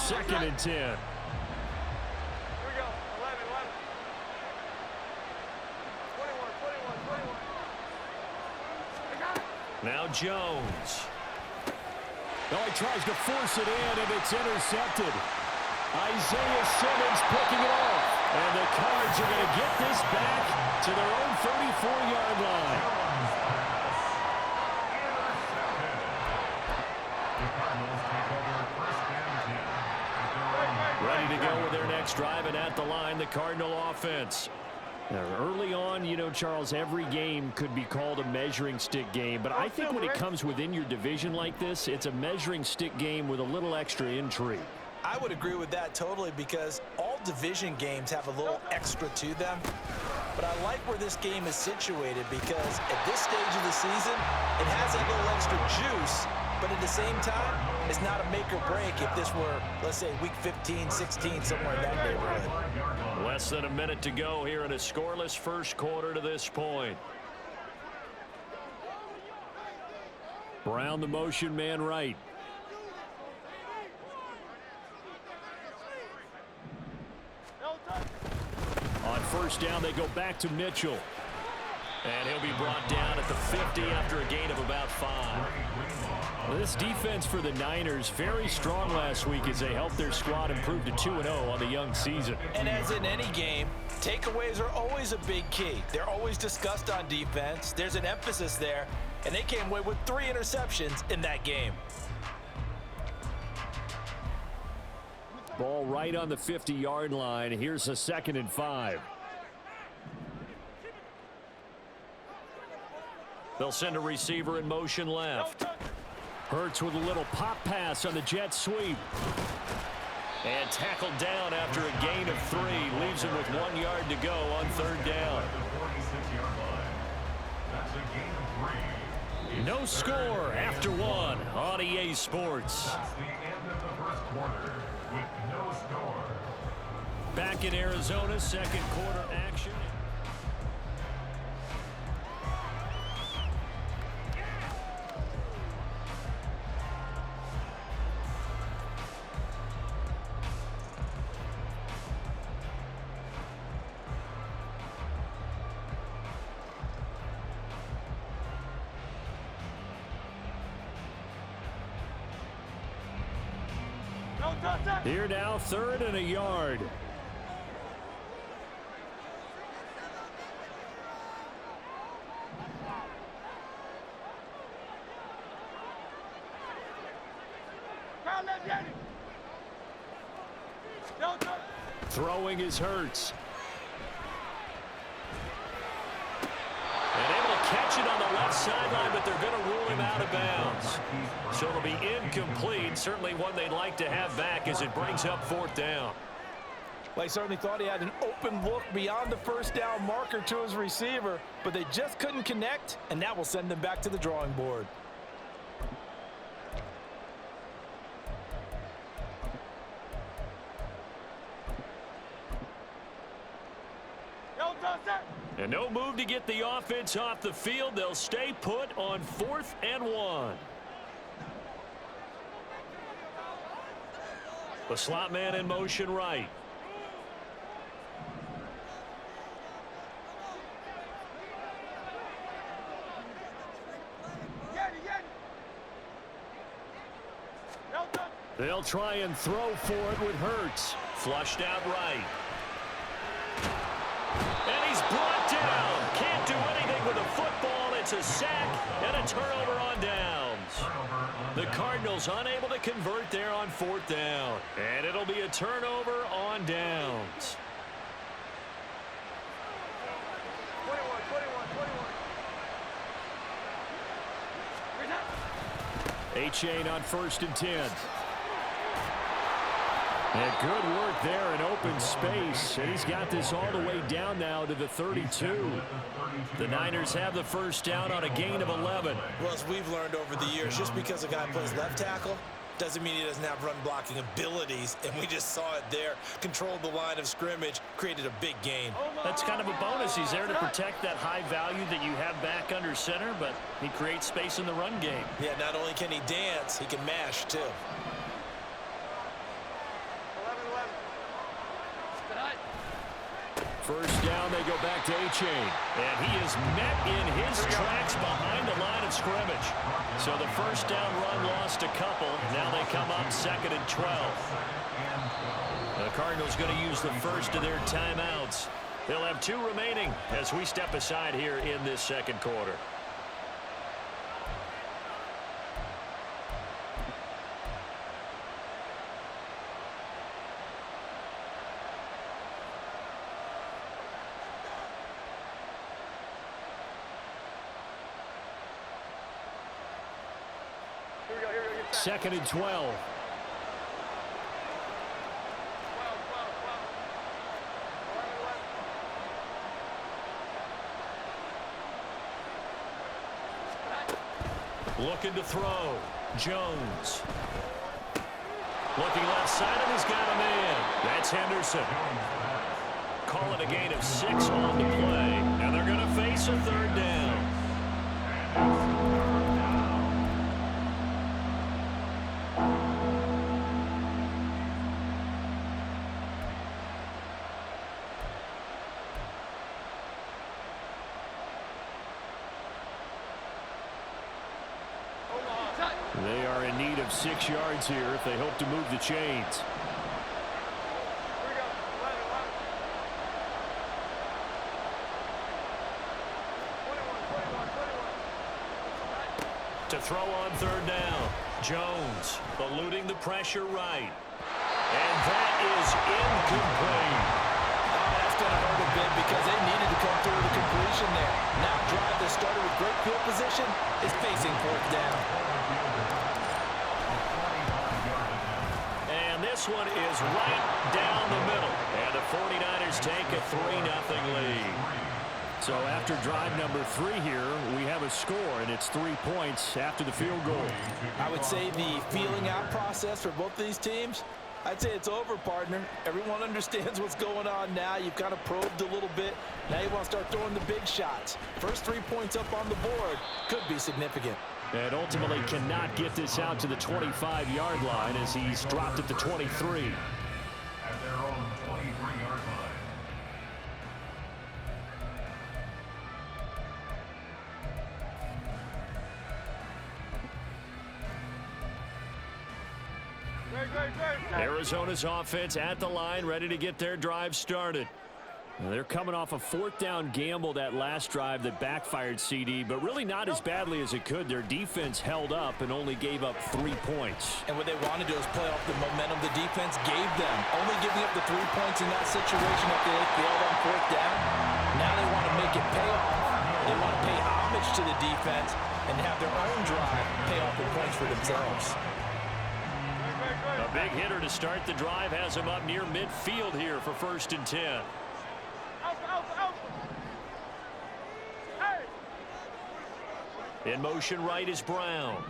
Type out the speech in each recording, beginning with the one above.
2nd and 10. Here we go. 11, 11. 21. Now Jones. Oh, he tries to force it in, and it's intercepted. Isaiah Simmons picking it off. And the Cards are going to get this back to their own 34-yard line. Ready to go with their next drive, and at the line, the Cardinal offense. Now, early on, you know, Charles, every game could be called a measuring stick game, but I think when it comes within your division like this, it's a measuring stick game with a little extra intrigue. I would agree with that totally, because all division games have a little extra to them. But I like where this game is situated, because at this stage of the season, it has a little extra juice, but at the same time, it's not a make or break if this were, let's say, week 15, 16, somewhere in that neighborhood. Less than a minute to go here in a scoreless first quarter to this point. Brown, the motion man right. On first down, they go back to Mitchell. And he'll be brought down at the 50 after a gain of about 5. Well, this defense for the Niners, very strong last week as they helped their squad improve to 2-0 on the young season. And as in any game, takeaways are always a big key. They're always discussed on defense. There's an emphasis there, and they came away with 3 interceptions in that game. Ball right on the 50-yard line. Here's a 2nd and 5. They'll send a receiver in motion left. Hurts with a little pop pass on the jet sweep. And tackled down after a gain of 3. Leaves him with 1 yard to go on 3rd down. No score after 1 on EA Sports. Back in Arizona, 2nd quarter action. Here now, 3rd and a yard. Throwing is Hurts. And able to catch it on the left sideline, but they're going to rule him out of bounds. So it'll be incomplete. Certainly one they'd like to have back as it brings up 4th down. Well, he certainly thought he had an open look beyond the first down marker to his receiver, but they just couldn't connect, and that will send them back to the drawing board. And no move to get the offense off the field. They'll stay put on 4th and 1. The slot man in motion right. They'll try and throw for it with Hurts. Flushed out right. And he's brought down. Can't do anything with a football. It's a sack and a turnover on downs. The Cardinals unable to convert there on 4th down. And it'll be a turnover on downs. 21. Achane on 1st and 10. And good work there in open space. And he's got this all the way down now to the 32. The Niners have the first down on a gain of 11. Well, as we've learned over the years, just because a guy plays left tackle doesn't mean he doesn't have run blocking abilities. And we just saw it there. Controlled the line of scrimmage, created a big gain. That's kind of a bonus. He's there to protect that high value that you have back under center, but he creates space in the run game. Yeah, not only can he dance, he can mash too. First down, they go back to A-Chain. And he is met in his tracks behind the line of scrimmage. So the first down run lost a couple. Now they come up 2nd and 12. The Cardinals going to use the first of their timeouts. They'll have 2 remaining as we step aside here in this second quarter. Here we go. 2nd and 12. Looking to throw. Jones. Looking left side, and he's got a man. That's Henderson. Call it a gain of 6 on the play. And they're going to face a 3rd down. They are in need of 6 yards here if they hope to move the chains. Here we go. 11, 11. 21. To throw on 3rd down. Jones eluding the pressure right. And that is incomplete. That's going to hurt a bit because they needed to come through with a completion there. Now drive that started with great field position is facing 4th down. And this one is right down the middle. And the 49ers take a 3-0 lead. So after drive number 3 here, we have a score, and it's 3 points after the field goal. I would say the feeling out process for both these teams, I'd say it's over, partner. Everyone understands what's going on now. You've kind of probed a little bit. Now you want to start throwing the big shots. First 3 points up on the board could be significant. And ultimately cannot get this out to the 25-yard line as he's dropped at the 23. At their own 23-yard line. Great. Arizona's offense at the line, ready to get their drive started. They're coming off a 4th down gamble that last drive that backfired, CD, but really not as badly as it could. Their defense held up and only gave up 3 points. And what they want to do is play off the momentum the defense gave them. Only giving up the 3 points in that situation after they failed on 4th down. Now they want to make it pay off. They want to pay homage to the defense and have their own drive pay off the points for themselves. A big hitter to start the drive has him up near midfield here for 1st and 10. Out. Hey. In motion right is Brown.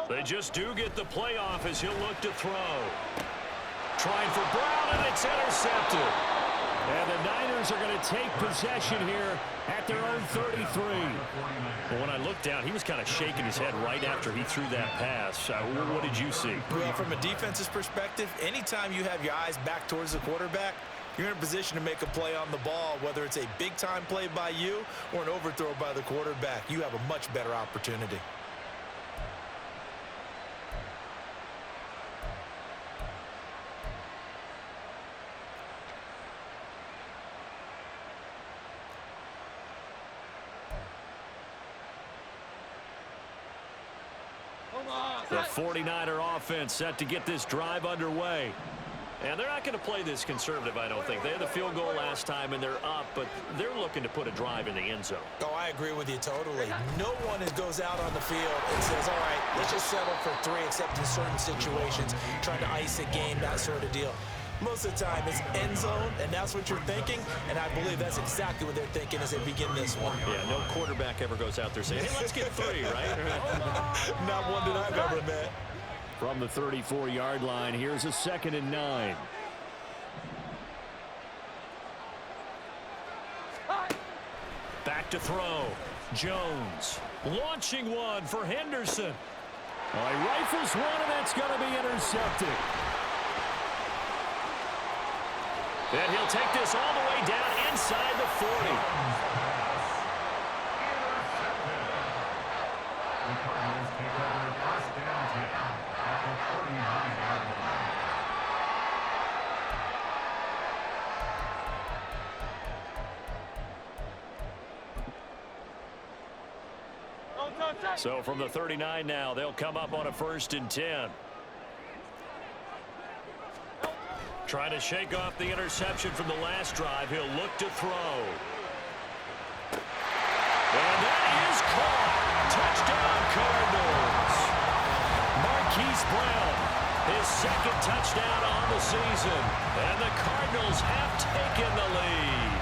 They just do get the playoff as he'll look to throw. Trying for Brown, and it's intercepted. And the Niners are going to take possession here at their own 33. Well, when I looked down, he was kind of shaking his head right after he threw that pass. What did you see? Well, from a defense's perspective, anytime you have your eyes back towards the quarterback, you're in a position to make a play on the ball, whether it's a big-time play by you or an overthrow by the quarterback. You have a much better opportunity. The 49er offense set to get this drive underway. And they're not going to play this conservative, I don't think. They had the field goal last time, and they're up, but they're looking to put a drive in the end zone. Oh, I agree with you totally. No one goes out on the field and says, all right, let's just settle for 3, except in certain situations, trying to ice a game, that sort of deal. Most of the time, it's end zone, and that's what you're thinking, and I believe that's exactly what they're thinking as they begin this one. Yeah, no quarterback ever goes out there saying, hey, let's get 3, right? Not one that I've ever met. From the 34-yard line, here's a 2nd and 9. Back to throw. Jones launching one for Henderson. Well, he rifles one, and it's going to be intercepted. And he'll take this all the way down inside the 40. The Cardinals take over first down 10 at the 49-yard line. So from the 39 now, they'll come up on a 1st and 10. Trying to shake off the interception from the last drive. He'll look to throw. And that is caught. Touchdown, Cardinals. Marquise Brown, his 2nd touchdown on the season. And the Cardinals have taken the lead.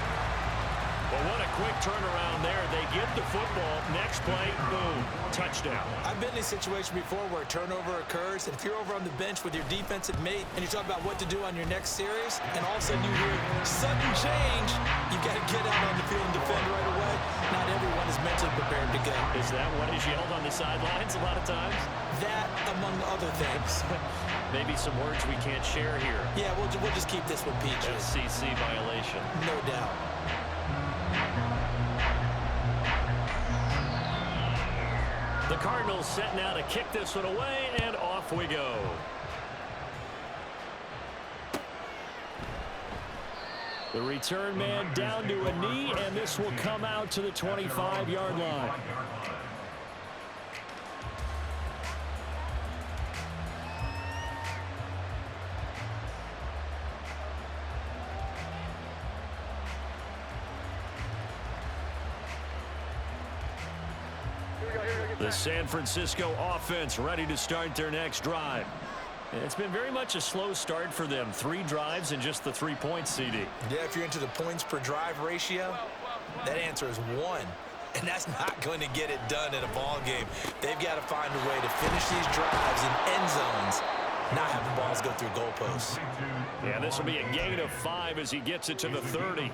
Well, what a quick turnaround there. They get the football. Next play, boom, touchdown. I've been in a situation before where a turnover occurs, and if you're over on the bench with your defensive mate and you talk about what to do on your next series, and all of a sudden you hear sudden change, you got to get out on the field and defend right away. Not everyone is mentally prepared to go. Is that what is yelled on the sidelines a lot of times? That, among other things. Maybe some words we can't share here. Yeah, we'll just keep this one peachy. FCC violation. No doubt. The Cardinals set now to kick this one away, and off we go. The return man down to a knee, and this will come out to the 25-yard line. The San Francisco offense ready to start their next drive. It's been very much a slow start for them. 3 drives and just the 3 points, CD. Yeah, if you're into the points per drive ratio, that answer is 1. And that's not going to get it done in a ball game. They've got to find a way to finish these drives in end zones, not have the balls go through goalposts. Yeah, this will be a gain of 5 as he gets it to the 30.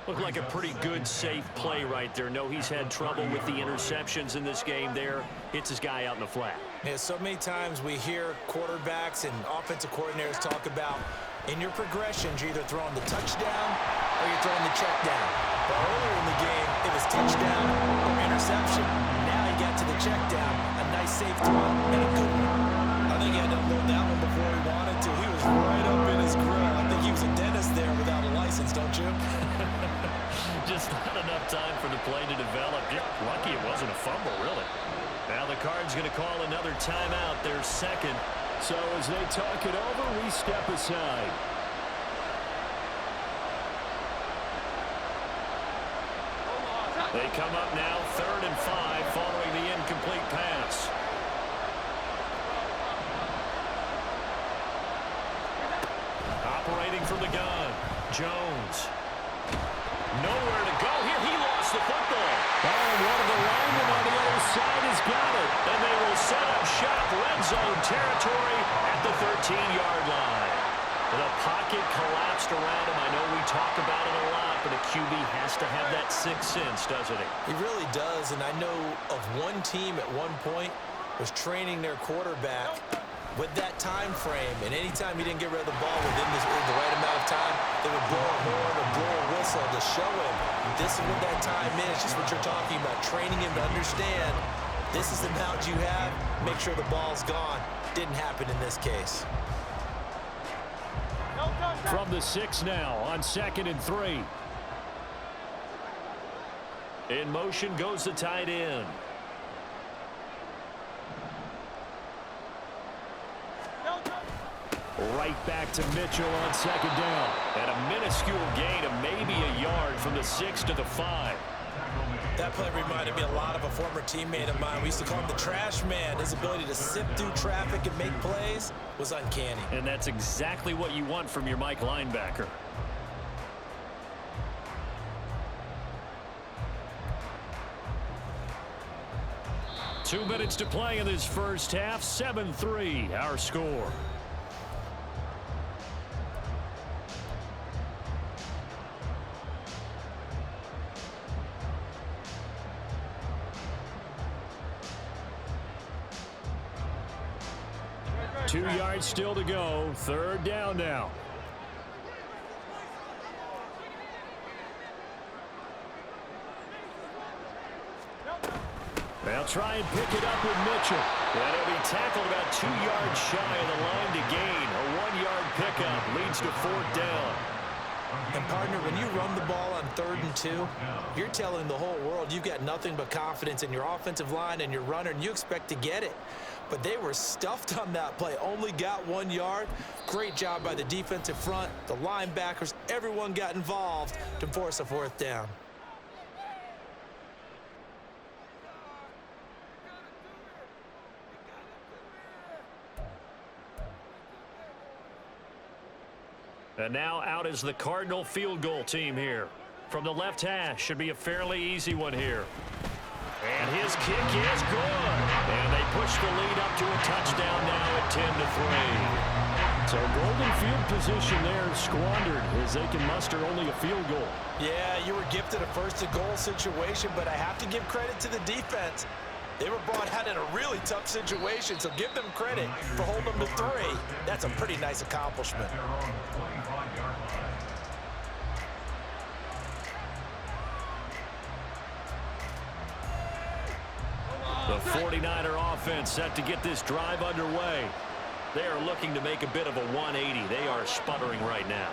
Looked like a pretty good, safe play right there. No, he's had trouble with the interceptions in this game there. Hits his guy out in the flat. Yeah, so many times we hear quarterbacks and offensive coordinators talk about in your progressions, you're either throwing the touchdown or you're throwing the check down. But earlier in the game, it was touchdown or interception. Now he got to the check down. A nice safe throw and a good one. I think he had to unload that one before he wanted to. He was right up in his grill. I think he was a dentist there without a license, don't you? Just not enough time for the play to develop. Lucky it wasn't a fumble, really. Now the Cards going to call another timeout, their 2nd. So as they talk it over, we step aside. They come up now 3rd and 5 following the incomplete pass. Operating from the gun, Jones. Nowhere to go here. He lost the football. And one of the linemen on the other side has got it. And they will set up shop, red zone territory at the 13-yard line. The pocket collapsed around him. I know we talk about it a lot, but a QB has to have that 6th sense, doesn't he? He really does, and I know of one team at one point was training their quarterback with that time frame, and anytime he didn't get rid of the ball within the right amount of time, they would blow a horn or blow a whistle to show him this is what that time is, just what you're talking about, training him to understand this is the amount you have, make sure the ball's gone. Didn't happen in this case. From the 6 now on 2nd and 3. In motion goes the tight end. Right back to Mitchell on 2nd down. And a minuscule gain of maybe a yard from the 6 to the 5. That play reminded me a lot of a former teammate of mine. We used to call him the trash man. His ability to sift through traffic and make plays was uncanny. And that's exactly what you want from your Mike linebacker. Two minutes to play in this first half. 7-3, our score. 2 yards still to go. 3rd down now. They'll try and pick it up with Mitchell. And he'll be tackled about 2 yards shy of the line to gain. A 1-yard pickup leads to 4th down. And, partner, when you run the ball on 3rd and 2, you're telling the whole world you've got nothing but confidence in your offensive line and your runner, and you expect to get it. But they were stuffed on that play, only got 1 yard. Great job by the defensive front, the linebackers, everyone got involved to force a 4th down. And now out is the Cardinal field goal team here. From the left hash, should be a fairly easy one here. And his kick is good. And they push the lead up to a touchdown now at 10-3. So golden field position there squandered as they can muster only a field goal. Yeah, you were gifted a 1st and goal situation, but I have to give credit to the defense. They were brought out in a really tough situation, so give them credit for holding them to 3. That's a pretty nice accomplishment. The 49er offense set to get this drive underway. They are looking to make a bit of a 180. They are sputtering right now.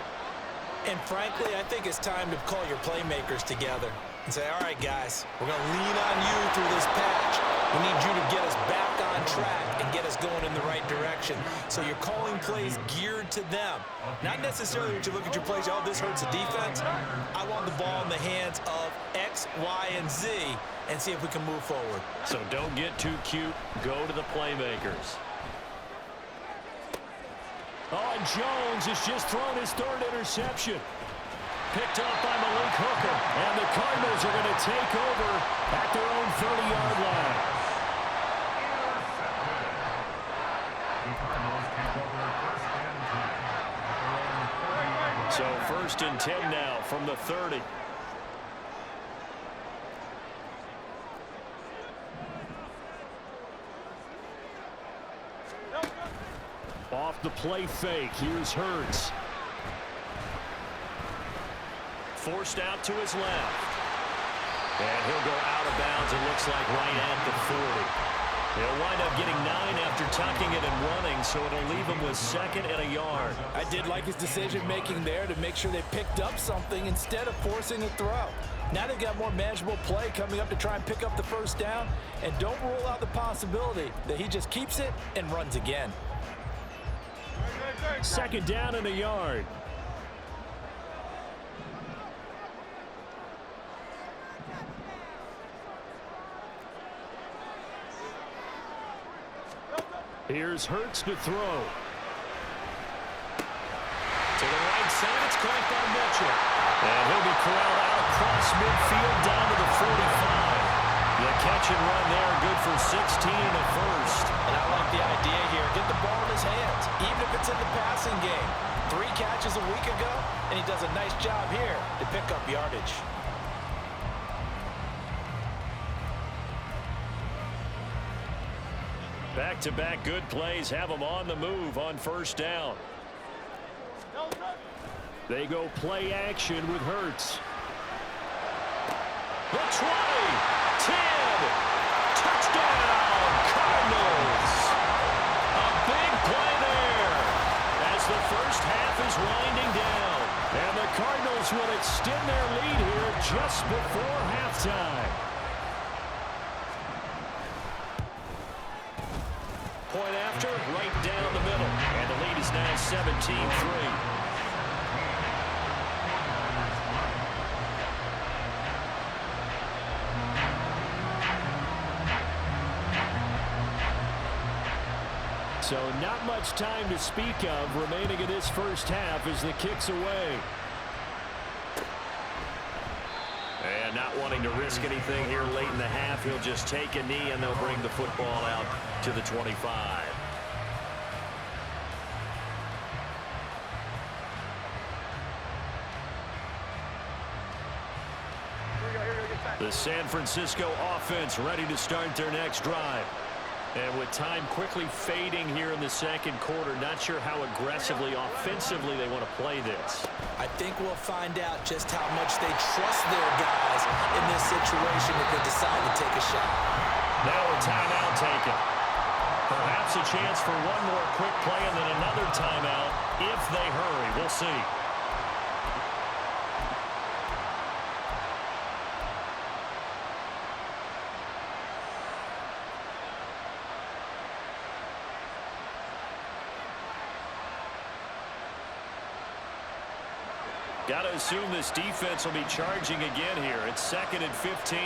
And frankly, I think it's time to call your playmakers together and say, all right, guys, we're going to lean on you through this patch. We need you to get us back on track and get us going in the right direction. So you're calling plays geared to them. Not necessarily when you look at your plays, oh, this hurts the defense. I want the ball in the hands of X, Y, and Z and see if we can move forward. So don't get too cute. Go to the playmakers. Oh, and Jones has just thrown his 3rd interception. Picked up by Malik Hooker. And the Cardinals are going to take over at their own 30-yard line. So 1st and 10 now from the 30. Off the play fake. Here's Hurts. Forced out to his left. And he'll go out of bounds, it looks like, right at the 40. He'll wind up getting 9 after tucking it and running, so it'll leave him with 2nd and a yard. I did like his decision-making there to make sure they picked up something instead of forcing a throw. Now they've got more manageable play coming up to try and pick up the 1st down, and don't rule out the possibility that he just keeps it and runs again. 2nd down and a yard. Here's Hurts to throw. To the right side, it's caught by Mitchell. And he'll be corralled out across midfield down to the 45. The catch and run there, good for 16 and a 1st. And I like the idea here. Get the ball in his hands, even if it's in the passing game. 3 catches a week ago, and he does a nice job here to pick up yardage. Back-to-back good plays have them on the move on 1st down. They go play action with Hurts. The 20, 10, touchdown, Cardinals. A big play there as the 1st half is winding down. And the Cardinals will extend their lead here just before halftime. Point after, right down the middle. And the lead is now 17-3. So not much time to speak of remaining in this 1st half as the kick's away. And not wanting to risk anything here late in the half, he'll just take a knee and they'll bring the football out to the 25. The San Francisco offense ready to start their next drive. And with time quickly fading here in the second quarter, not sure how aggressively, offensively they want to play this. I think we'll find out just how much they trust their guys in this situation if they decide to take a shot. Now a timeout taken. Perhaps a chance for one more quick play and then another timeout if they hurry. We'll see. Got to assume this defense will be charging again here. It's 2nd and 15.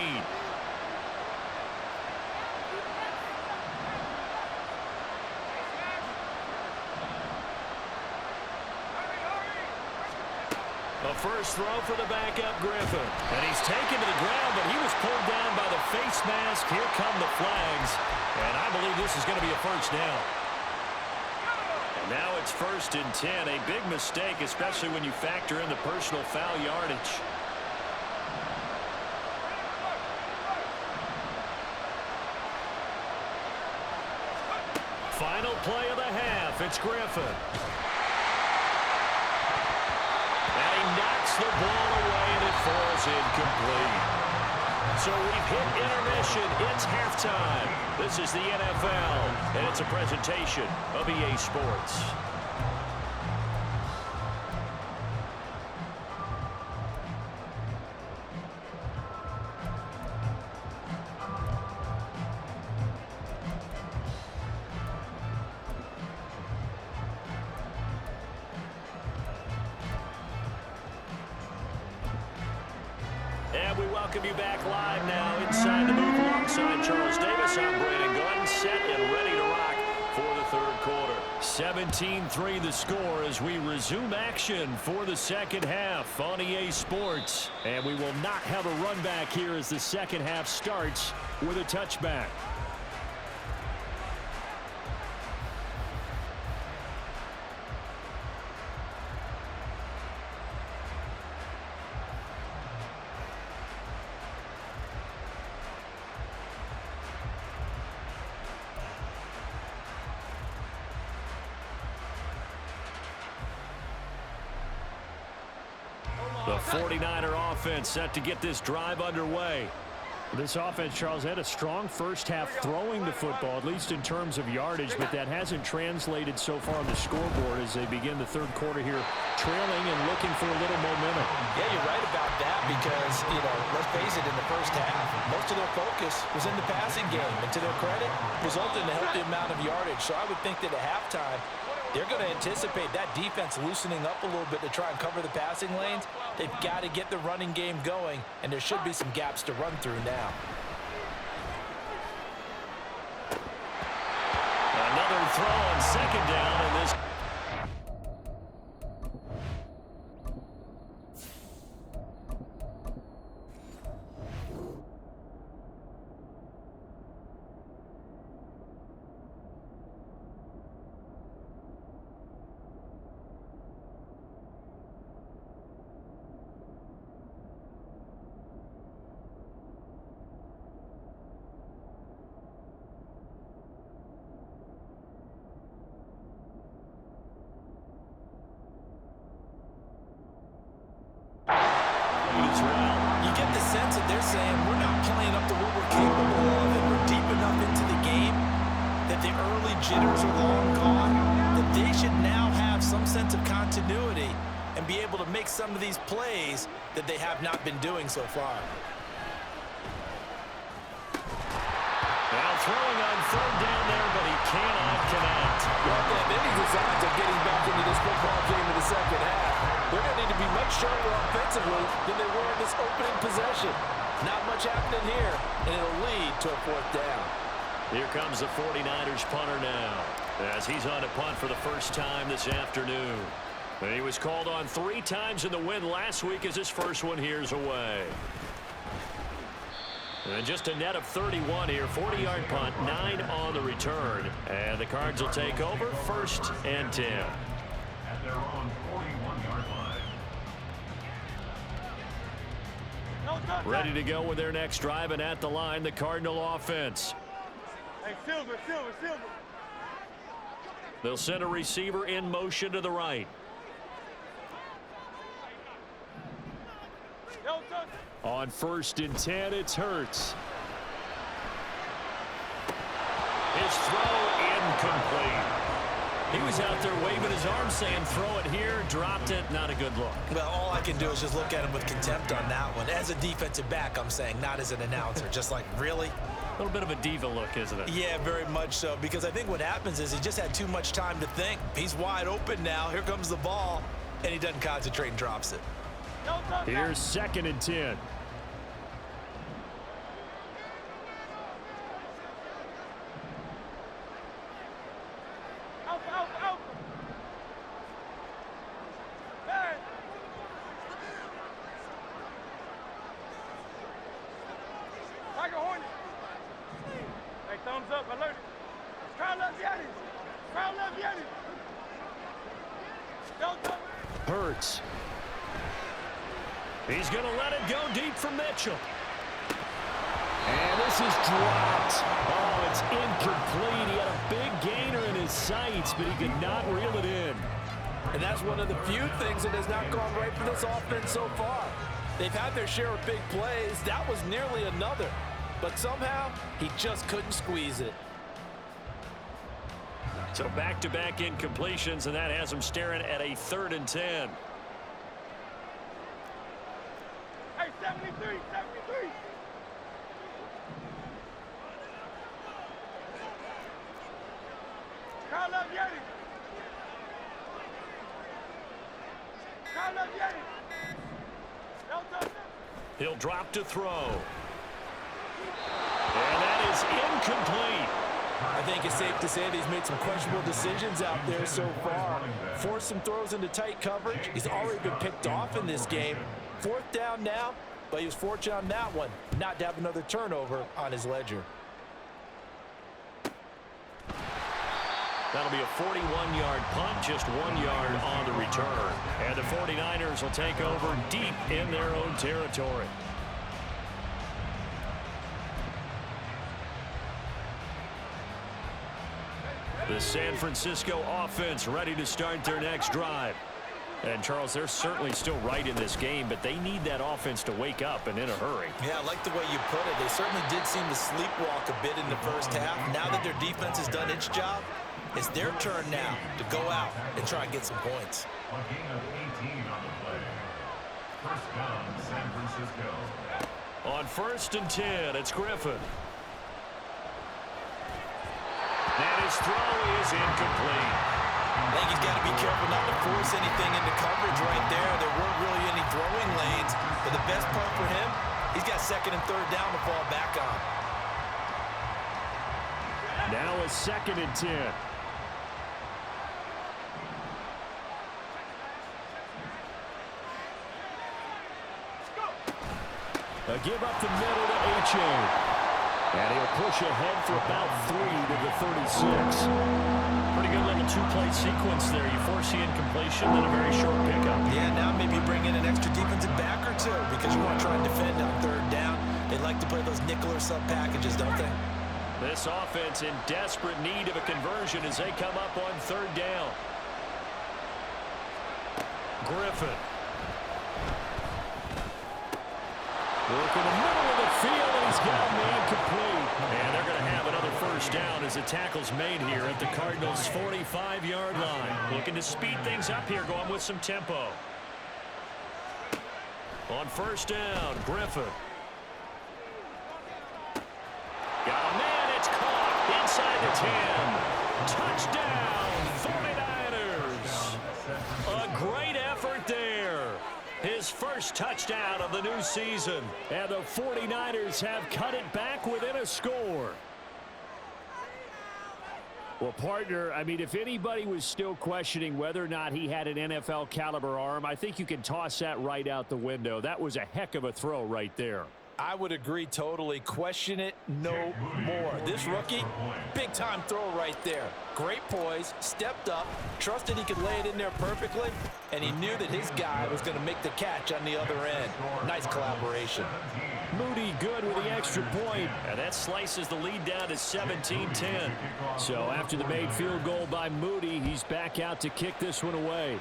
A first throw for the backup Griffin. And he's taken to the ground, but he was pulled down by the face mask. Here come the flags. And I believe this is going to be a first down. And now it's 1st and 10. A big mistake, especially when you factor in the personal foul yardage. Final play of the half. It's Griffin. And he knocks the ball away, and it falls incomplete. So we've hit intermission. It's halftime. This is the NFL, and it's a presentation of EA Sports. And we welcome you back live now inside the booth alongside Charles Davis. I'm Brandon Gordon, set and ready to rock for the third quarter. 17-3 the score as we resume action for the second half on EA Sports. And we will not have a run back here as the second half starts with a touchback. The 49er offense set to get this drive underway. This offense, Charles, had a strong first half throwing the football, at least in terms of yardage, but that hasn't translated so far on the scoreboard as they begin the third quarter here, trailing and looking for a little momentum. Yeah, you're right about that because, let's face it, in the first half, most of their focus was in the passing game. And to their credit, resulted in a healthy amount of yardage. So I would think that at halftime, they're going to anticipate that defense loosening up a little bit to try and cover the passing lanes. They've got to get the running game going, and there should be some gaps to run through now. Another throw on second down, and this as well. You get the sense that they're saying we're not playing up to what we're capable of, and we're deep enough into the game that the early jitters are long gone, that they should now have some sense of continuity and be able to make some of these plays that they have not been doing so far. Now throwing on third down there, but he cannot connect. Well, they have any designs of getting back into this football game in the second half. They're going to need to be much sharper offensively than they were in this opening possession. Not much happening here, and it'll lead to a fourth down. Here comes the 49ers punter now, as he's on to punt for the first time this afternoon. And he was called on 3 times in the win last week as his first one here's away. And just a net of 31 here, 40-yard punt, 9 on the return. And the Cards will take over, 1st and 10. At their own 41-yard line. Ready to go with their next drive, and at the line, the Cardinal offense. Hey, Silver, Silver, Silver. They'll send a receiver in motion to the right. Yo, touch. On 1st and 10, it's Hurts. His throw incomplete. He was out there waving his arm saying, throw it here, dropped it, not a good look. Well, all I can do is just look at him with contempt on that one. As a defensive back, I'm saying, not as an announcer. Just like, really? A little bit of a diva look, isn't it? Yeah, very much so, because I think what happens is he just had too much time to think. He's wide open now. Here comes the ball, and he doesn't concentrate and drops it. Yo, touch. Here's 2nd and 10. Out, out, out. Hey. Tiger Hornet. Hey, thumbs up, alert. Crowd left Yetis. Crowd left Yetis. Yo, touch. Hurts. He's going to let it go deep for Mitchell. And this is dropped. Oh, it's incomplete. He had a big gainer in his sights, but he could not reel it in. And that's one of the few things that has not gone right for this offense so far. They've had their share of big plays. That was nearly another. But somehow, he just couldn't squeeze it. So back-to-back incompletions, and that has him staring at a 3rd and 10. Hey, 73, 73. Crowd left Yetis. Crowd left Yetis. Yo, touch. He'll drop to throw. And that is incomplete. I think it's safe to say that he's made some questionable decisions out there so far. Forced some throws into tight coverage. He's already been picked off in this game. 4th down now, but he was fortunate on that one not to have another turnover on his ledger. That'll be a 41-yard punt, just 1 yard on the return. And the 49ers will take over deep in their own territory. The San Francisco offense ready to start their next drive. And, Charles, they're certainly still right in this game, but they need that offense to wake up and in a hurry. Yeah, I like the way you put it. They certainly did seem to sleepwalk a bit in the first half. Now that their defense has done its job, it's their turn now to go out and try and get some points. A gain of 18 on the play. First down, San Francisco. On 1st and 10, it's Griffin. And his throw is incomplete. I think he's got to be careful not to force anything into coverage right there. There weren't really any throwing lanes. But the best part for him, he's got 2nd and 3rd down to fall back on. Now a 2nd and 10. A give up the middle to A.J. And he'll push ahead for about 3 to the 36. Pretty good little 2-play sequence there. You force the incompletion, then a very short pickup. Yeah, now maybe you bring in an extra defensive back or two because you want to try and defend on 3rd down. They like to play those nickel or sub packages, don't they? This offense in desperate need of a conversion as they come up on 3rd down. Griffin. Work in the middle of the field, and he's got a man complete. And they're going to have another 1st down as the tackle's made here at the Cardinals' 45-yard line. Looking to speed things up here, going with some tempo. On 1st down, Griffin. Got a man, it's caught inside the 10. Touchdown, 49ers. A great effort there. His first touchdown of the new season. And the 49ers have cut it back within a score. Well, partner, I mean, if anybody was still questioning whether or not he had an NFL caliber arm, I think you can toss that right out the window. That was a heck of a throw right there. I would agree totally. Question it no more. This rookie, big-time throw right there. Great poise, stepped up, trusted he could lay it in there perfectly, and he knew that his guy was going to make the catch on the other end. Nice collaboration. Moody good with the extra point, and that slices the lead down to 17-10. So after the made field goal by Moody, he's back out to kick this one away.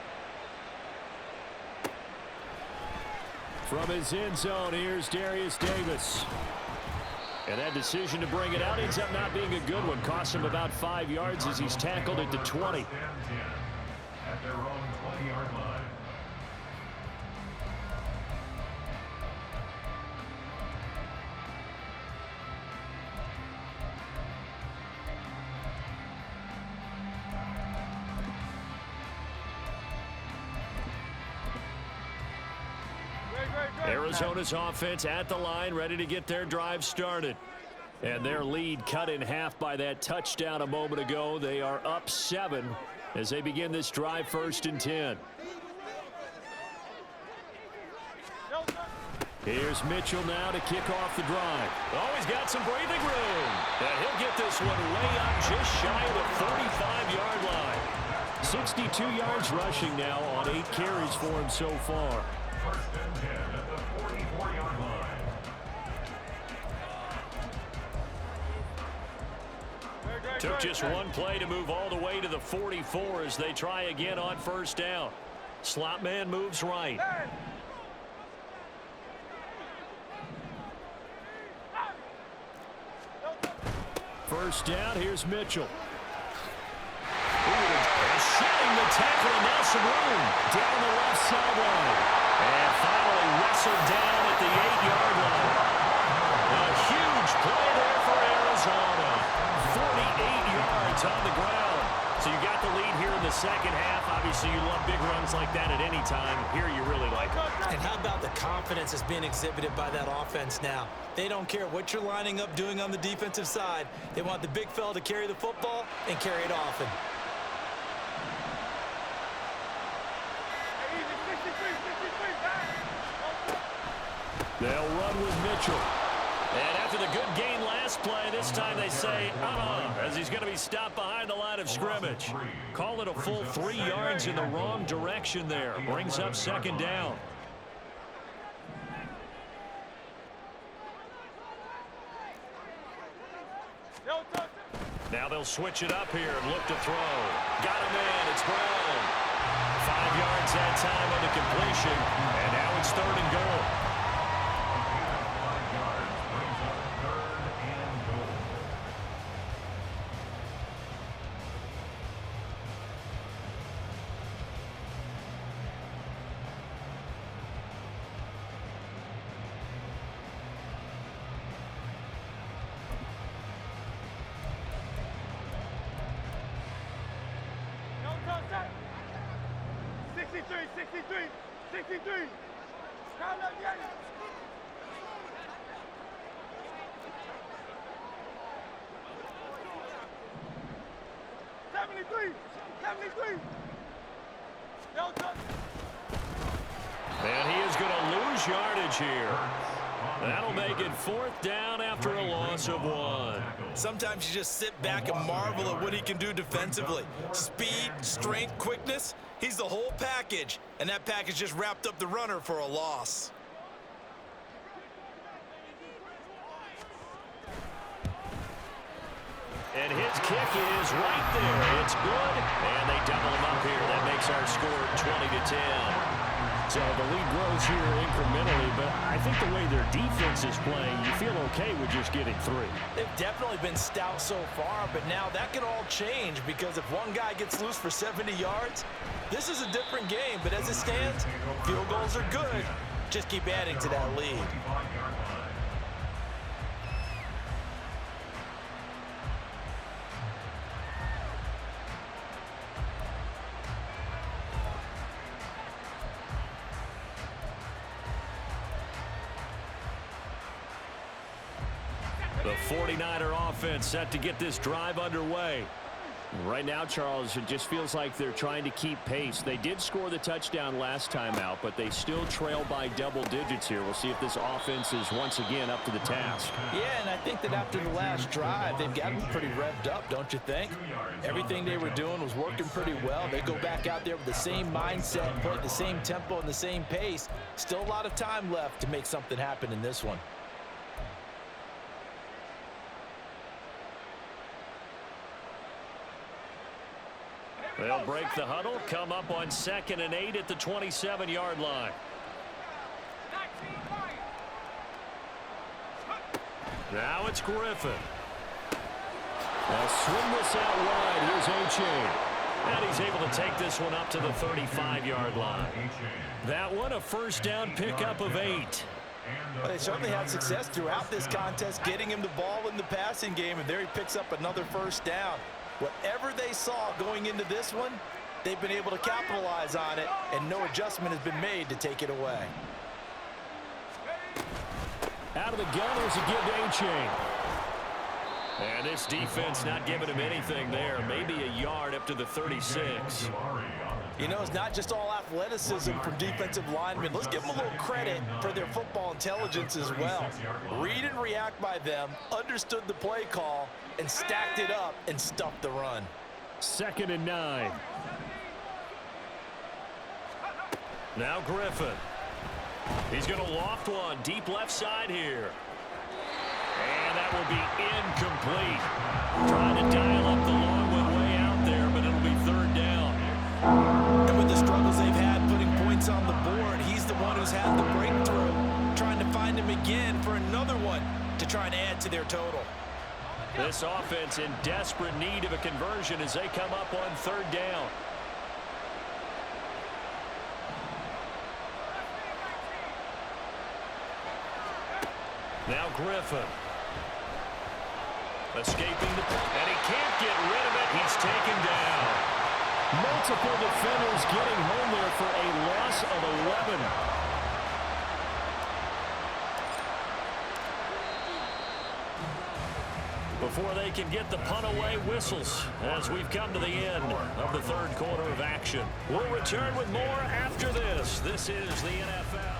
From his end zone, here's Darius Davis. And that decision to bring it out ends up not being a good one. Costs him about 5 yards as he's tackled at the 20. At their own 20-yard line. Arizona's offense at the line, ready to get their drive started. And their lead cut in half by that touchdown a moment ago. They are up 7 as they begin this drive, 1st and 10. Here's Mitchell now to kick off the drive. Oh, he's got some breathing room. And he'll get this one way up just shy of the 45-yard line. 62 yards rushing now on 8 carries for him so far. 1st and 10 at the 44-yard line. Took just one play to move all the way to the 44 as they try again on 1st down. Slot man moves right. First down, here's Mitchell. Shedding the tackle, and now some room down the left sideline. And finally wrestled down at the 8-yard line. A huge play there for Arizona. 48 yards on the ground. So you got the lead here in the second half. Obviously, you love big runs like that at any time. Here you really like it. And how about the confidence that's being exhibited by that offense now? They don't care what you're lining up doing on the defensive side. They want the big fella to carry the football and carry it often. They'll run with Mitchell. And after the good gain last play, this time they say, as he's going to be stopped behind the line of scrimmage. Call it a full 3 yards in the wrong direction there. Brings up 2nd down. Now they'll switch it up here and look to throw. Got him in. It's Brown. 5 yards that time on the completion. And now it's 3rd and goal. And he is going to lose yardage here. That'll make it 4th down after a loss of 1. Sometimes you just sit back and marvel at what he can do defensively. Speed, strength, quickness, he's the whole package. And that package just wrapped up the runner for a loss. And his kick is right there. It's good. And they double him up here. That makes our score 20-10. So the lead grows here incrementally, but I think the way their defense is playing, you feel okay with just getting 3. They've definitely been stout so far, but now that can all change because if one guy gets loose for 70 yards, this is a different game. But as it stands, field goals are good. Just keep adding to that lead. The 49er offense set to get this drive underway. Right now, Charles, it just feels like they're trying to keep pace. They did score the touchdown last time out, but they still trail by double digits here. We'll see if this offense is once again up to the task. Yeah, and I think that after the last drive, they've got them pretty revved up, don't you think? Everything they were doing was working pretty well. They go back out there with the same mindset, play at the same tempo and the same pace. Still a lot of time left to make something happen in this one. They'll break the huddle, come up on 2nd and 8 at the 27-yard line. Now it's Griffin. They'll swing this out wide. Here's A-Chain. And he's able to take this one up to the 35-yard line. That one a first down pickup of 8. Well, they certainly had success throughout this contest, getting him the ball in the passing game, and there he picks up another first down. Whatever they saw going into this one, they've been able to capitalize on it, and no adjustment has been made to take it away. Out of the gun, there's a give to A-Chain. And this defense not giving him anything there. Maybe a yard up to the 36. You know, it's not just all athleticism from defensive linemen. Let's give them a little credit for their football intelligence as well. Read and react by them, understood the play call, and stacked it up and stuffed the run. 2nd and 9. Now Griffin. He's going to loft one deep left side here. And that will be incomplete. Trying to dial up the long one way out there, but it'll be 3rd down. And with the struggles they've had putting points on the board, he's the one who's had the breakthrough, trying to find him again for another one to try and add to their total. This offense in desperate need of a conversion as they come up on 3rd down. Now Griffin. Escaping and he can't get rid of it. He's taken down. Multiple defenders getting home there for a loss of 11. Before they can get the punt away, whistles as we've come to the end of the 3rd quarter of action. We'll return with more after this. This is the NFL.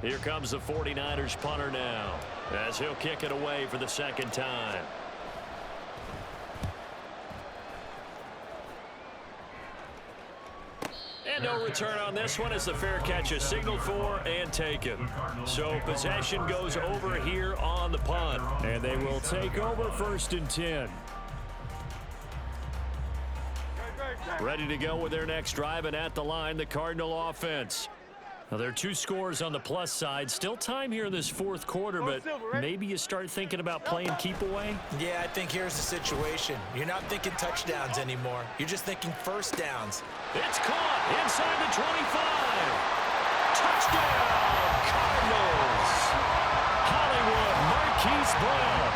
Here comes the 49ers punter now, as he'll kick it away for the 2nd time. And no return on this one as the fair catch is signaled for and taken. So possession goes over here on the punt, and they will take over 1st and 10. Ready to go with their next drive, and at the line, the Cardinal offense. Now, there are 2 scores on the plus side. Still time here in this 4th quarter, but maybe you start thinking about playing keep away? Yeah, I think here's the situation. You're not thinking touchdowns anymore. You're just thinking first downs. It's caught inside the 25. Touchdown, Cardinals. Hollywood Marquise Brown.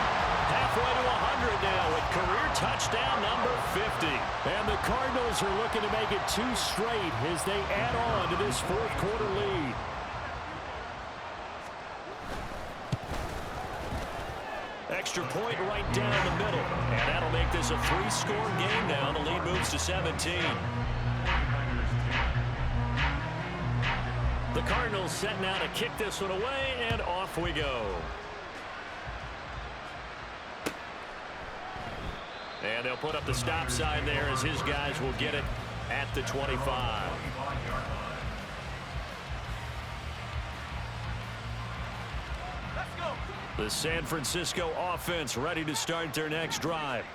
Halfway to 100 now with career touchdown number 50. And the Cardinals are looking to make it 2 straight as they add on to this 4th quarter lead. Extra point right down the middle. And that'll make this a 3-score game now. The lead moves to 17. The Cardinals set now to kick this one away, and off we go. And they'll put up the stop sign there as his guys will get it at the 25. The San Francisco offense ready to start their next drive.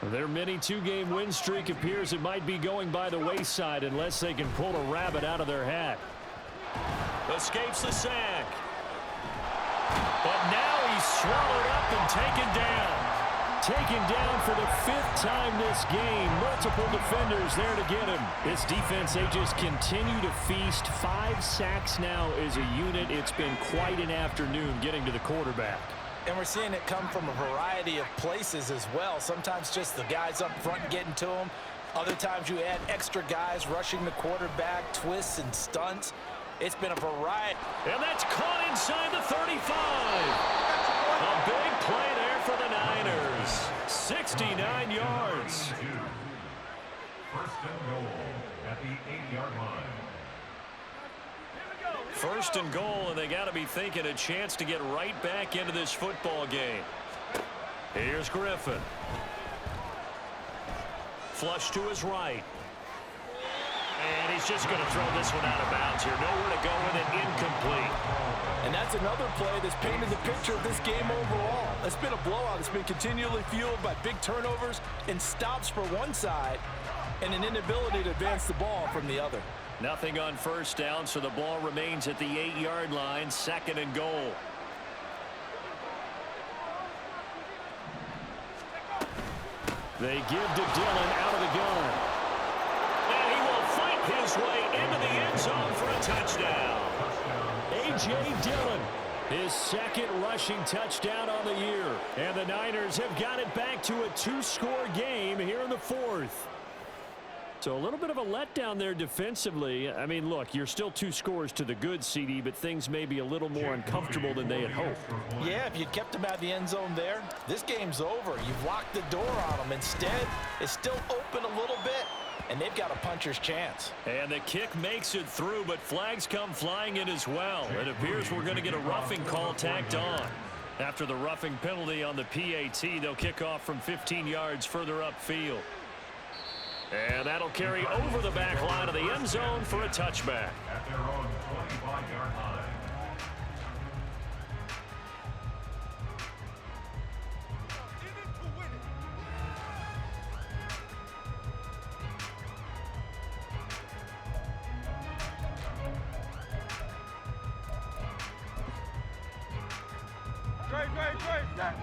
Their mini 2-game win streak appears it might be going by the wayside unless they can pull a rabbit out of their hat. Escapes the sack. But now he's swallowed up and taken down. Taken down for the 5th time this game. Multiple defenders there to get him. This defense, they just continue to feast. 5 sacks now as a unit. It's been quite an afternoon getting to the quarterback. And we're seeing it come from a variety of places as well. Sometimes just the guys up front getting to him. Other times you add extra guys rushing the quarterback, twists and stunts. It's been a variety. And that's caught inside the 35. A big play there for the Niners. 69 yards. First and goal at the 8-yard line. First and goal, and they got to be thinking a chance to get right back into this football game. Here's Griffin. Flush to his right. And he's just going to throw this one out of bounds here. Nowhere to go with it. Incomplete. And that's another play that's painted the picture of this game overall. It's been a blowout. It's been continually fueled by big turnovers and stops for one side and an inability to advance the ball from the other. Nothing on first down, so the ball remains at the 8-yard line. 2nd and goal. They give to Dillon out of the gun. And he will fight his way into the end zone for a touchdown. A.J. Dillon, his 2nd rushing touchdown on the year. And the Niners have got it back to a 2-score game here in the 4th. So a little bit of a letdown there defensively. I mean, look, you're still 2 scores to the good, CD, but things may be a little more uncomfortable than they had hoped. Yeah, if you kept him out of the end zone there, this game's over. You've locked the door on him. Instead, it's still open a little bit, and they've got a puncher's chance. And the kick makes it through, but flags come flying in as well. It appears we're going to get a roughing call tacked on. After the roughing penalty on the PAT, they'll kick off from 15 yards further upfield. And that'll carry over the back line of the end zone for a touchback. At their own 25-yard line. Great, set.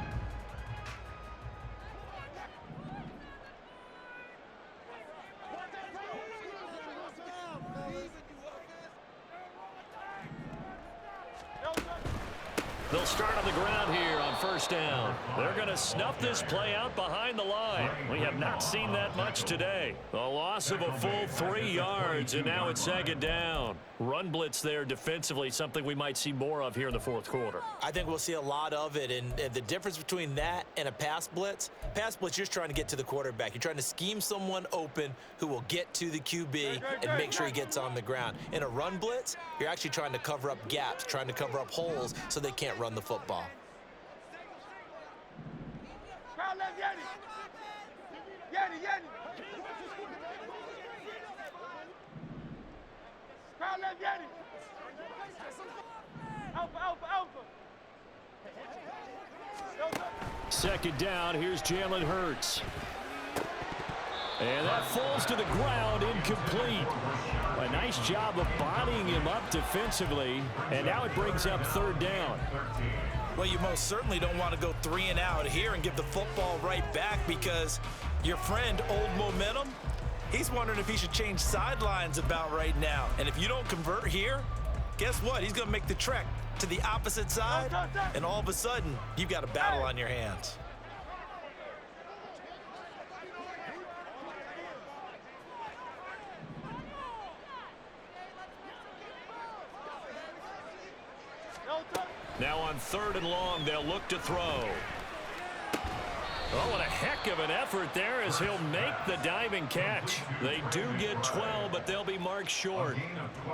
They'll start on the ground here on first down. They're going to snuff this play out behind the line. We have not seen that much today. A loss of a full 3 yards, and now it's 2nd down. Run blitz there defensively, something we might see more of here in the 4th quarter. I think we'll see a lot of it, and the difference between that and a pass blitz, you're just trying to get to the quarterback. You're trying to scheme someone open who will get to the QB and make sure he gets on the ground. In a run blitz, you're actually trying to cover up gaps, trying to cover up holes so they can't run the football. Crowd left, Yeti. Yeti. Crowd left, Yeti. Alpha. 2nd down, here's Jalen Hurts. And that falls to the ground, incomplete. A nice job of bodying him up defensively, and now it brings up 3rd down. Well, you most certainly don't want to go 3 and out here and give the football right back, because your friend, Old Momentum, he's wondering if he should change sidelines about right now. And if you don't convert here, guess what? He's going to make the trek to the opposite side, and all of a sudden, you've got a battle on your hands. Now on 3rd and long, they'll look to throw. Oh, what a heck of an effort there as he'll make the diving catch. They do get 12, but they'll be marked short.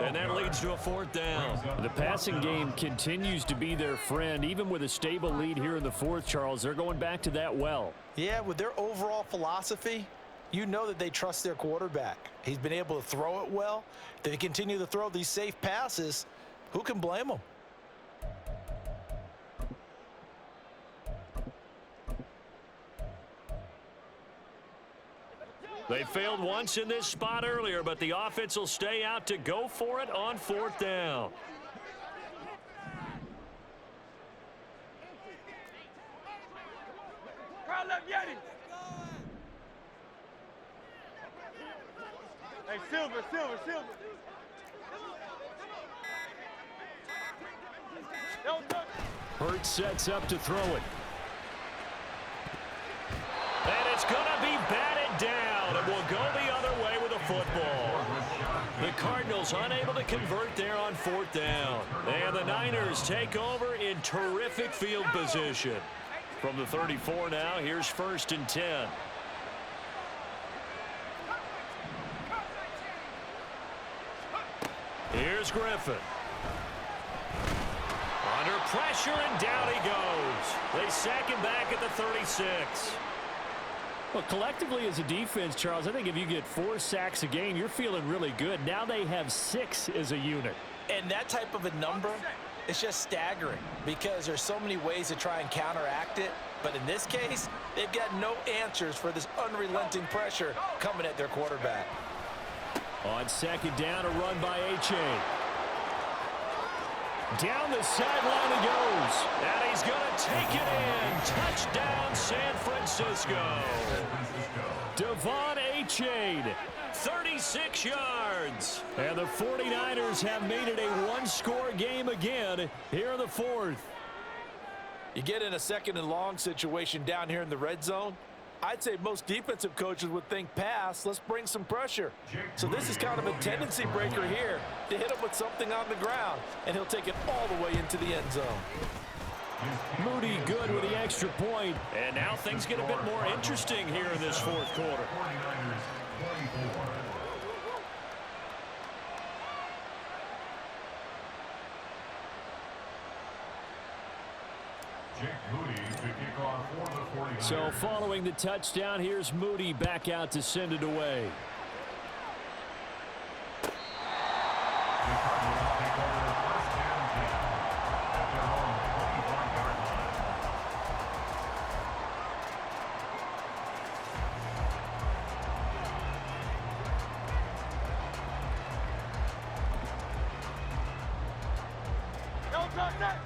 And that leads to a 4th down. The passing game continues to be their friend. Even with a stable lead here in the 4th, Charles, they're going back to that well. Yeah, with their overall philosophy, you know that they trust their quarterback. He's been able to throw it well. They continue to throw these safe passes. Who can blame them? They failed once in this spot earlier, but the offense will stay out to go for it on 4th down. Crowd Crowd left Yeti. Hey, Silver. Hurt sets up to throw it. And it's going to be batted down. It will go the other way with a football. The Cardinals unable to convert there on 4th down. And the Niners take over in terrific field position. From the 34 now, here's 1st and 10. Here's Griffin. Under pressure, and down he goes. They sack him back at the 36. Well, collectively as a defense, Charles, I think if you get 4 sacks a game, you're feeling really good. Now they have 6 as a unit. And that type of a number, it's just staggering because there's so many ways to try and counteract it. But in this case, they've got no answers for this unrelenting pressure coming at their quarterback. On 2nd down, a run by A-Chain. Down the sideline he goes. And he's going to take it in. Touchdown, San Francisco. Devon A-Chain, 36 yards. And the 49ers have made it a one-score game again here in the 4th. You get in a 2nd and long situation down here in the red zone. I'd say most defensive coaches would think pass. Let's bring some pressure. So this is kind of a tendency breaker here to hit him with something on the ground, and he'll take it all the way into the end zone. Moody good with the extra point. And now things get a bit more interesting here in this 4th quarter. So following the touchdown, here's Moody back out to send it away.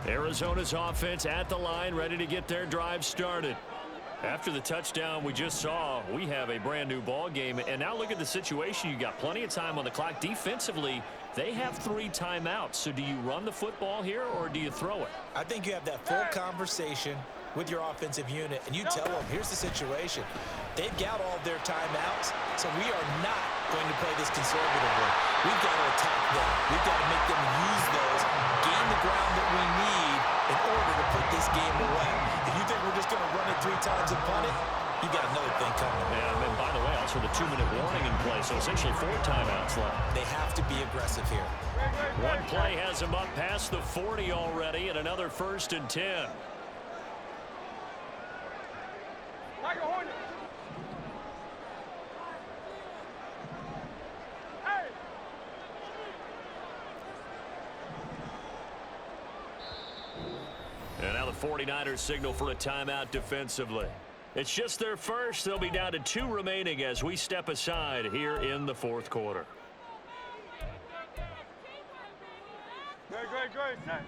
Arizona's offense at the line, ready to get their drive started. After the touchdown we just saw, we have a brand new ball game. And now look at the situation. You got plenty of time on the clock. Defensively, they have 3 timeouts. So do you run the football here or do you throw it? I think you have that full conversation with your offensive unit, and you tell them, here's the situation. They've got all their timeouts, so we are not going to play this conservatively. We've got to attack them. We've got to make them use those, gain the ground that we need in order to put this game away. If you think we're just going to run it 3 times and punt it, you got another thing coming. Yeah, and by the way, also the 2-minute warning in play, so essentially 4 timeouts left. They have to be aggressive here. One play has them up past the 40 already, and another 1st and 10. Like a hornet. Hey. And now the 49ers signal for a timeout defensively. It's just their first. They'll be down to 2 remaining as we step aside here in the 4th quarter. Great, set.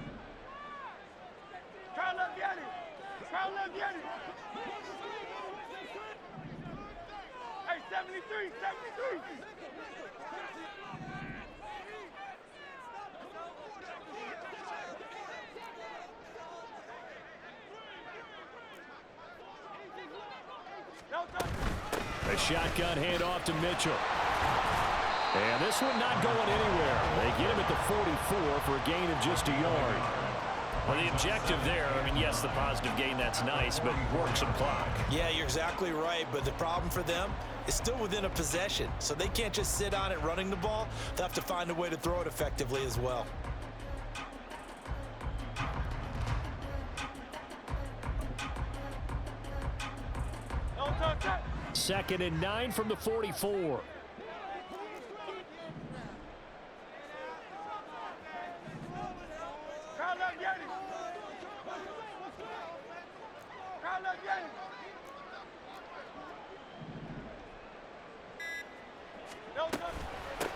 Crowd left Yeti. Crowd left Yeti. Hey, 73. A shotgun handoff to Mitchell. And this one not going anywhere. They get him at the 44 for a gain of just a yard. Well, the objective there, I mean, yes, the positive gain, that's nice, but work some clock. Yeah, you're exactly right, but the problem for them is still within a possession, so they can't just sit on it running the ball. They'll have to find a way to throw it effectively as well. Second and 9 from the 44.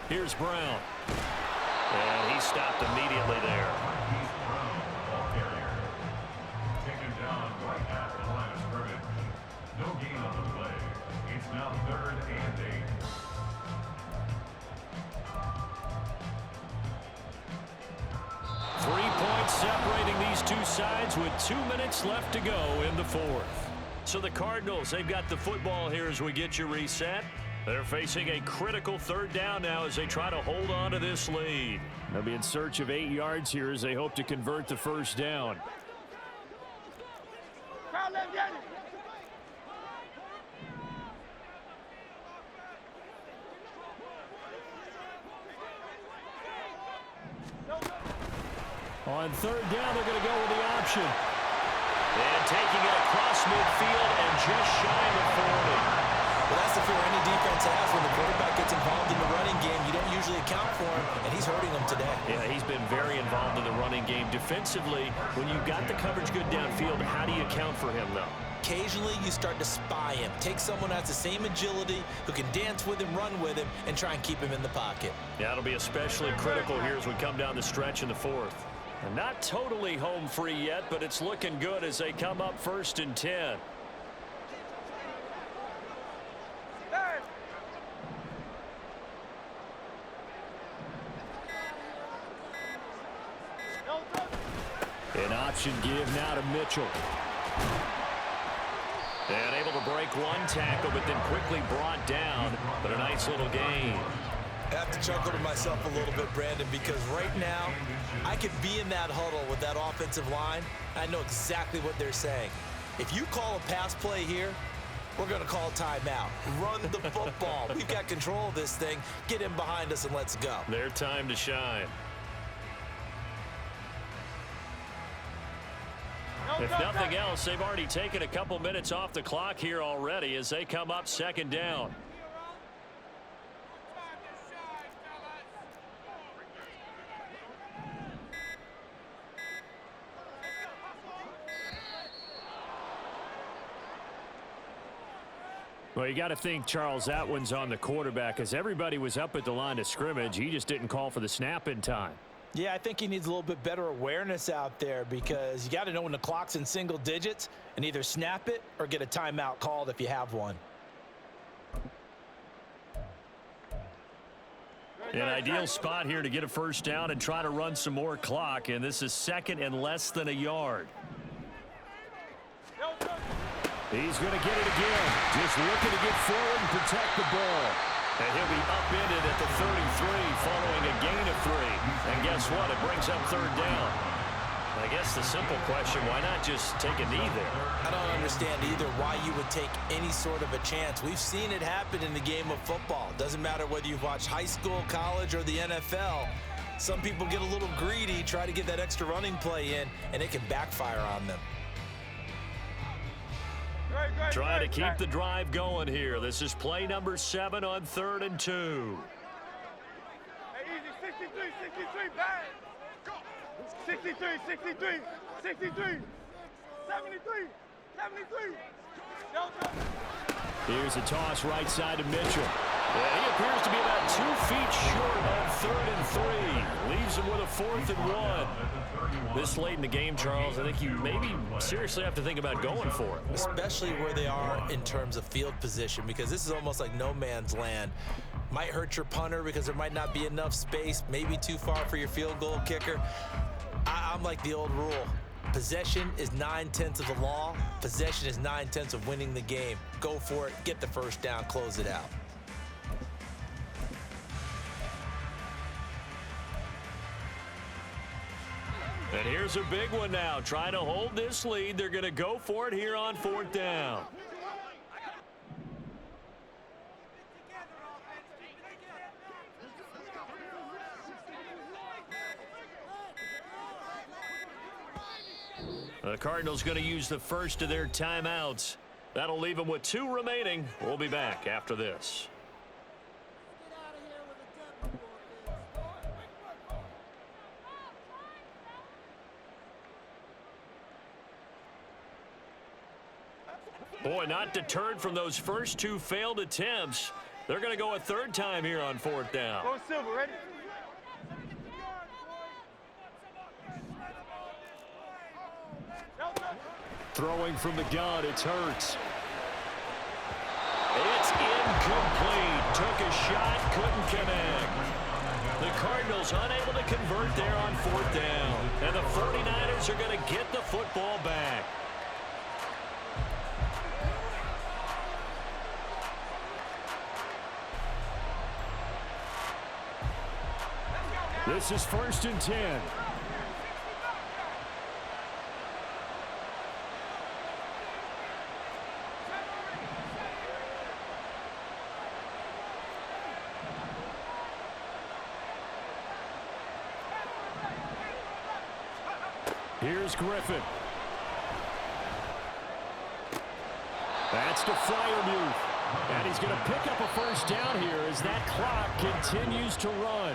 Here's Brown. And he stopped immediately there. Taken down right at the line of scrimmage. two sides with 2 minutes left to go in the fourth. So the Cardinals, they've got the football here as we get you reset. They're facing a critical third down now as they try to hold on to this lead. They'll be in search of 8 yards here as they hope to convert the first down. Crowd left, get it. On third down, they're going to go with the option. And taking it across midfield and just shy of 40. Well, that's the fear any defense has when the quarterback gets involved in the running game. You don't usually account for him, and he's hurting them today. Yeah, he's been very involved in the running game. Defensively, when you've got the coverage good downfield, how do you account for him, though? Occasionally, you start to spy him. Take someone who has the same agility, who can dance with him, run with him, and try and keep him in the pocket. Yeah, it'll be especially critical here as we come down the stretch in the fourth. And not totally home free yet, but it's looking good as they come up 1st and 10. An option give now to Mitchell. And able to break one tackle, but then quickly brought down. But a nice little gain. I have to chuckle to myself a little bit, Brandon, because right now I could be in that huddle with that offensive line. I know exactly what they're saying. If you call a pass play here, we're going to call timeout. Run the football. We've got control of this thing. Get in behind us and let's go. Their time to shine. If nothing else, they've already taken a couple minutes off the clock here already as they come up 2nd down. Well, you got to think, Charles, that one's on the quarterback as everybody was up at the line of scrimmage. He just didn't call for the snap in time. Yeah, I think he needs a little bit better awareness out there because you got to know when the clock's in single digits and either snap it or get a timeout called if you have one. An ideal spot here to get a first down and try to run some more clock, and this is 2nd and less than a yard. He's going to get it again. Just looking to get forward and protect the ball. And he'll be upended at the 33 following a gain of 3. And guess what? It brings up 3rd down. I guess the simple question, why not just take a knee there? I don't understand either why you would take any sort of a chance. We've seen it happen in the game of football. Doesn't matter whether you've watched high school, college, or the NFL. Some people get a little greedy, try to get that extra running play in, and it can backfire on them. Trying to keep the drive going here. This is play number 7 on 3rd and 2. Hey, easy, 63, bang. 63, 73, 73. Here's a toss right side to Mitchell. And he appears to be about 2 feet short on 3rd and 3. Leaves him with a 4th and 1. This late in the game, Charles, I think you maybe seriously have to think about going for it. Especially where they are in terms of field position, because this is almost like no man's land. Might hurt your punter because there might not be enough space, maybe too far for your field goal kicker. I'm like the old rule. Possession is 9/10 of the law. Possession is 9/10 of winning the game. Go for it, get the first down, close it out. And here's a big one now. Trying to hold this lead. They're going to go for it here on 4th down. The Cardinals going to use the first of their timeouts. That'll leave them with 2 remaining. We'll be back after this. Boy, not deterred from those first 2 failed attempts. They're going to go a 3rd time here on 4th down. Go Silver, ready? Throwing from the gun, it's Hurts. It's incomplete. Took a shot, couldn't connect. The Cardinals unable to convert there on 4th down. And the 49ers are going to get the football back. This is 1st and 10. Here's Griffin. That's to Freiermuth. And he's going to pick up a 1st down here as that clock continues to run.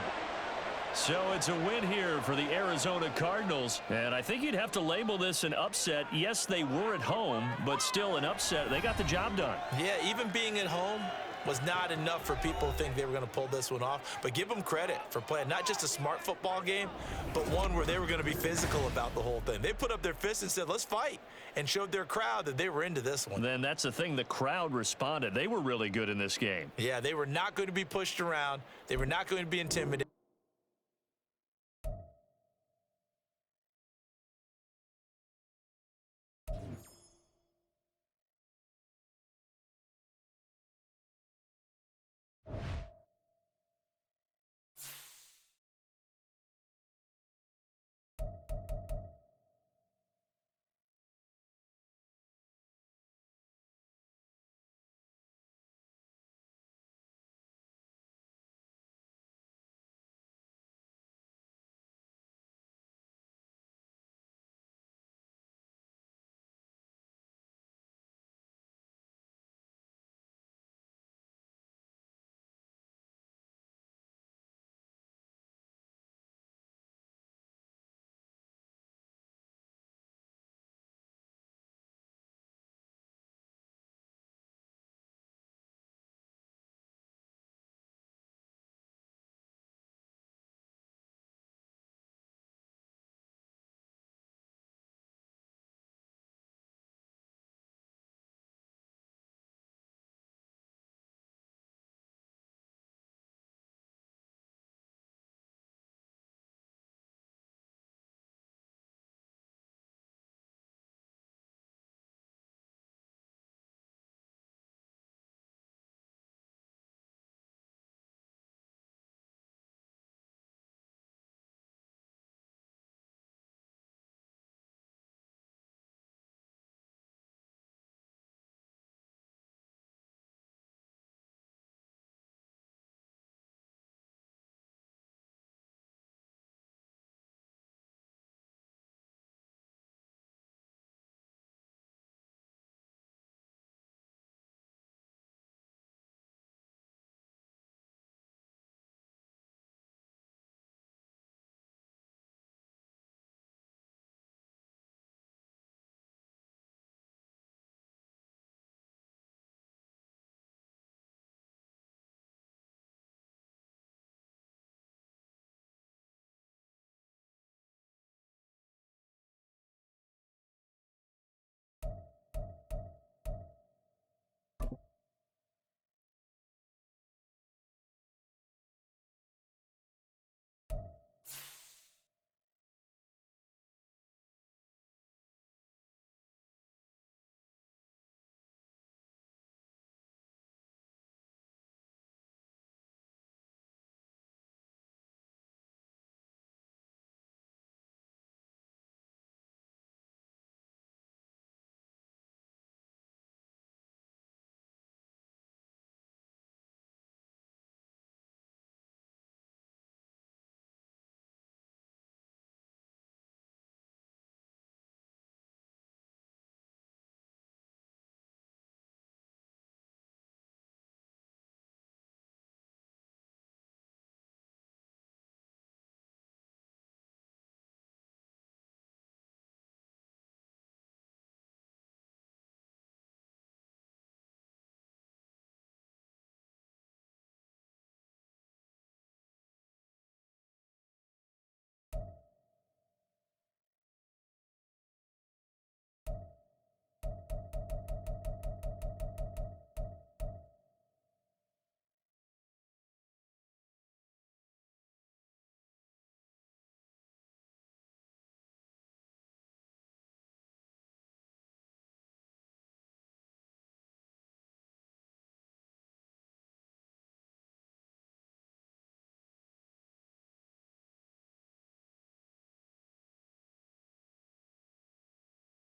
So it's a win here for the Arizona Cardinals. And I think you'd have to label this an upset. Yes, they were at home, but still an upset. They got the job done. Yeah, even being at home was not enough for people to think they were going to pull this one off. But give them credit for playing not just a smart football game, but one where they were going to be physical about the whole thing. They put up their fists and said, let's fight, and showed their crowd that they were into this one. Then that's the thing. The crowd responded. They were really good in this game. Yeah, they were not going to be pushed around. They were not going to be intimidated.